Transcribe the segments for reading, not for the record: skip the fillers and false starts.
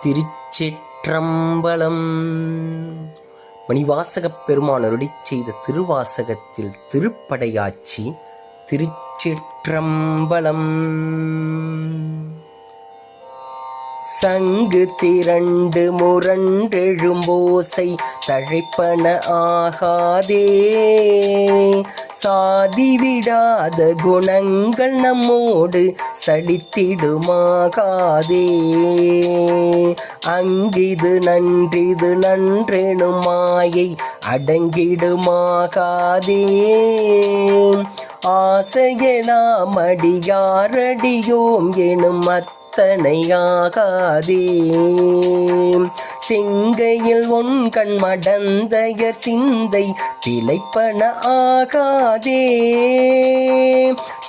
திருச்சிற்றம்பலம். மணிவாசகப் பெருமான் அருளிச் செய்த திருவாசகத்தில் திருப்படையாச்சி. திருச்சிற்றம்பலம். சங்கு திரண்டு முரண்டெழும்போசை தழைப்பன ஆகாதே, சாதிவிடாத குணங்கள் நம்மோடு சலித்திடுமாகாதே. அங்கிது நன்றிது நன்றெனும் மாயை அடங்கிடுமாகாதே. ஆசையெல்லாம் அடியாரடியோம் எனும் அத்தனையாகாதே. செங்கையில் ஒன் கண் மடந்தையர் சிந்தை திளைப்பன ஆகாதே.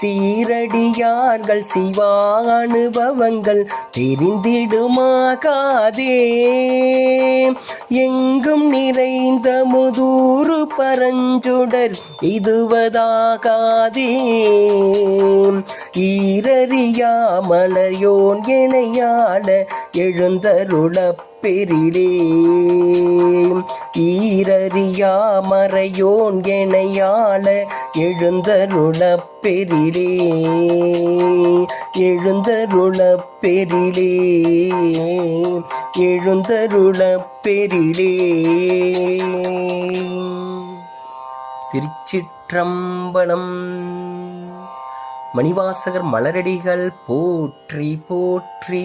சீரடியார்கள் சிவா அனுபவங்கள் தெரிந்திடுமாகாதே. எங்கும் நிறைந்த முதூறு பரஞ்சுடர் இதுவதாகாதே. ஈரறியாமலையோன் எனையாள எழுந்தருளப் பெரிலே. ஈரறியாமறையோன் எனையாள எழுந்தருளப் பெரிலே. எழுந்தருளப் பெரிலே. எழுந்தருளப் பெரிலே. திருச்சிற்றம்பலம். மணிவாசகர் மலரடிகள் போற்றி போற்றி.